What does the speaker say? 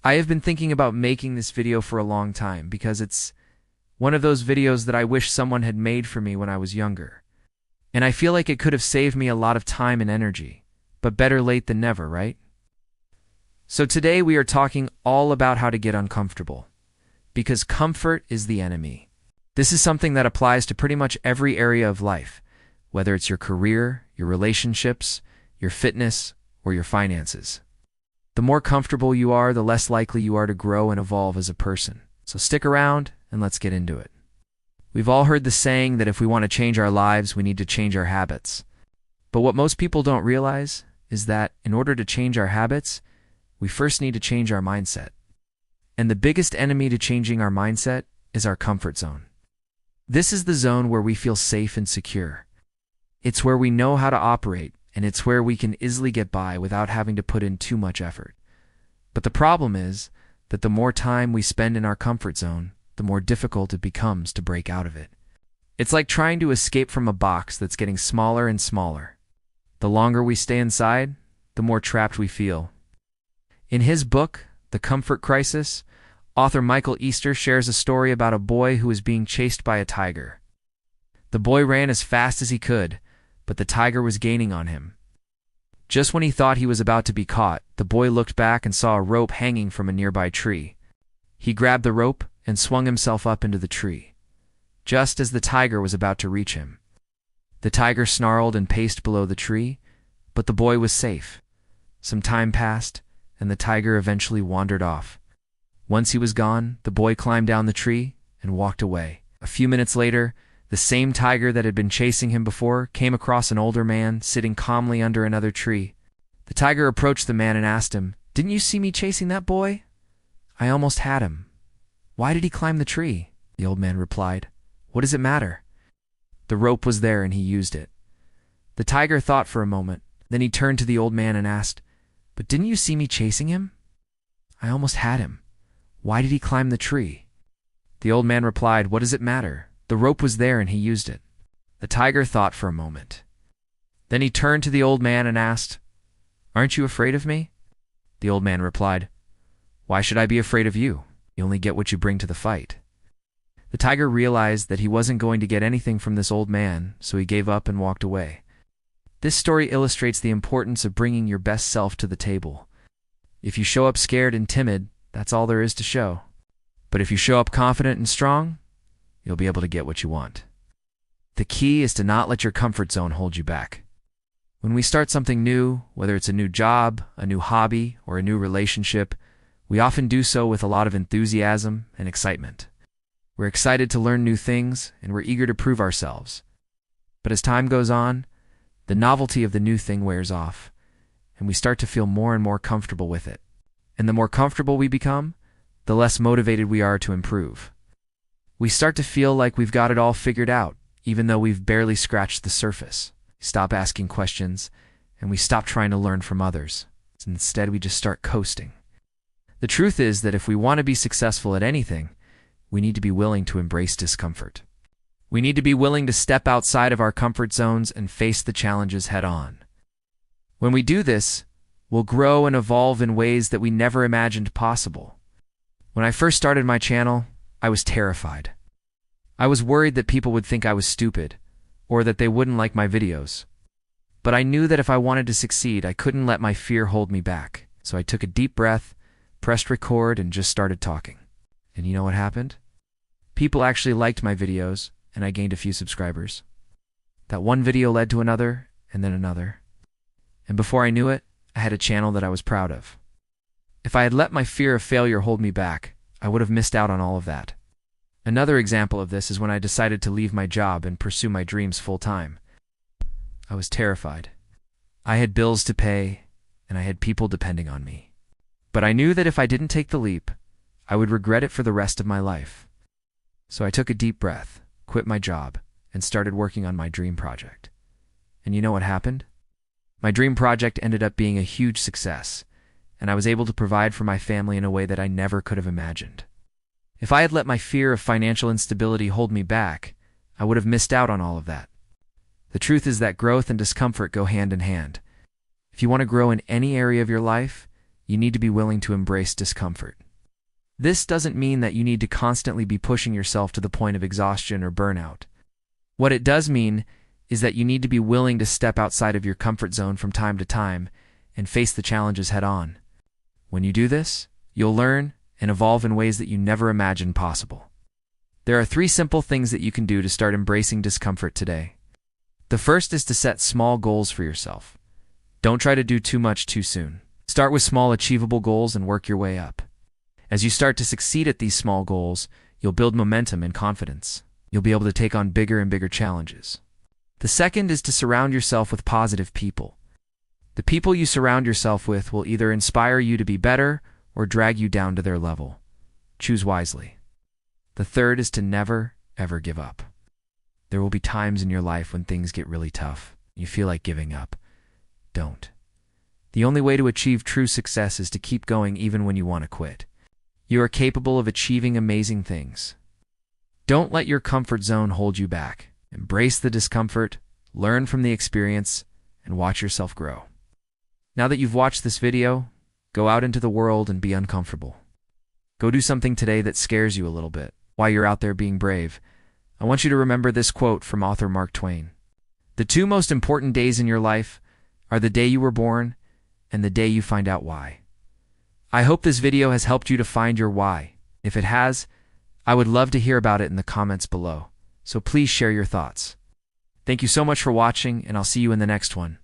I have been thinking about making this video for a long time because it's one of those videos that I wish someone had made for me when I was younger. And I feel like it could have saved me a lot of time and energy, but better late than never, right? So today we are talking all about how to get uncomfortable, because comfort is the enemy. This is something that applies to pretty much every area of life, whether it's your career, your relationships, your fitness, or your finances. The more comfortable you are, the less likely you are to grow and evolve as a person. So stick around and let's get into it. We've all heard the saying that if we want to change our lives, we need to change our habits. But what most people don't realize is that in order to change our habits, we first need to change our mindset. And the biggest enemy to changing our mindset is our comfort zone. This is the zone where we feel safe and secure. It's where we know how to operate, and it's where we can easily get by without having to put in too much effort. But the problem is that the more time we spend in our comfort zone, the more difficult it becomes to break out of it. It's like trying to escape from a box that's getting smaller and smaller. The longer we stay inside, the more trapped we feel. In his book, The Comfort Crisis, author Michael Easter shares a story about a boy who was being chased by a tiger. The boy ran as fast as he could, but the tiger was gaining on him. Just when he thought he was about to be caught, the boy looked back and saw a rope hanging from a nearby tree. He grabbed the rope and swung himself up into the tree, just as the tiger was about to reach him. The tiger snarled and paced below the tree, but the boy was safe. Some time passed, and the tiger eventually wandered off. Once he was gone, the boy climbed down the tree and walked away. A few minutes later, the same tiger that had been chasing him before came across an older man sitting calmly under another tree. The tiger approached the man and asked him, "Didn't you see me chasing that boy? I almost had him. Why did he climb the tree?" The old man replied, "What does it matter? The rope was there and he used it." The tiger thought for a moment. Then he turned to the old man and asked, "But didn't you see me chasing him? I almost had him. Why did he climb the tree?" The old man replied, "What does it matter? The rope was there and he used it." The tiger thought for a moment. Then he turned to the old man and asked, "Aren't you afraid of me?" The old man replied, "Why should I be afraid of you? You only get what you bring to the fight." The tiger realized that he wasn't going to get anything from this old man, so he gave up and walked away. This story illustrates the importance of bringing your best self to the table. If you show up scared and timid, that's all there is to show. But if you show up confident and strong, you'll be able to get what you want. The key is to not let your comfort zone hold you back. When we start something new, whether it's a new job, a new hobby, or a new relationship, we often do so with a lot of enthusiasm and excitement. We're excited to learn new things, and we're eager to prove ourselves. But as time goes on, the novelty of the new thing wears off, and we start to feel more and more comfortable with it. And the more comfortable we become, the less motivated we are to improve. We start to feel like we've got it all figured out, even though we've barely scratched the surface. We stop asking questions, and we stop trying to learn from others. Instead, we just start coasting. The truth is that if we want to be successful at anything, we need to be willing to embrace discomfort. We need to be willing to step outside of our comfort zones and face the challenges head on. When we do this, we'll grow and evolve in ways that we never imagined possible. When I first started my channel, I was terrified. I was worried that people would think I was stupid, or that they wouldn't like my videos. But I knew that if I wanted to succeed, I couldn't let my fear hold me back. So I took a deep breath, pressed record, and just started talking. And you know what happened? People actually liked my videos, and I gained a few subscribers. That one video led to another, and then another. And before I knew it, I had a channel that I was proud of. If I had let my fear of failure hold me back, I would have missed out on all of that. Another example of this is when I decided to leave my job and pursue my dreams full-time. I was terrified. I had bills to pay, and I had people depending on me. But I knew that if I didn't take the leap, I would regret it for the rest of my life. So I took a deep breath, quit my job, and started working on my dream project. And you know what happened? My dream project ended up being a huge success, and I was able to provide for my family in a way that I never could have imagined. If I had let my fear of financial instability hold me back, I would have missed out on all of that. The truth is that growth and discomfort go hand in hand. If you want to grow in any area of your life, you need to be willing to embrace discomfort. This doesn't mean that you need to constantly be pushing yourself to the point of exhaustion or burnout. What it does mean is that you need to be willing to step outside of your comfort zone from time to time and face the challenges head on. When you do this, you'll learn and evolve in ways that you never imagined possible. There are 3 simple things that you can do to start embracing discomfort today. The first is to set small goals for yourself. Don't try to do too much too soon. Start with small, achievable goals and work your way up. As you start to succeed at these small goals, you'll build momentum and confidence. You'll be able to take on bigger and bigger challenges. The second is to surround yourself with positive people. The people you surround yourself with will either inspire you to be better or drag you down to their level. Choose wisely. The third is to never, ever give up. There will be times in your life when things get really tough. You feel like giving up. Don't. The only way to achieve true success is to keep going even when you want to quit. You are capable of achieving amazing things. Don't let your comfort zone hold you back. Embrace the discomfort, learn from the experience, and watch yourself grow. Now that you've watched this video, go out into the world and be uncomfortable. Go do something today that scares you a little bit. While you're out there being brave, I want you to remember this quote from author Mark Twain. The 2 most important days in your life are the day you were born and the day you find out why. I hope this video has helped you to find your why. If it has, I would love to hear about it in the comments below. So please share your thoughts. Thank you so much for watching, and I'll see you in the next one.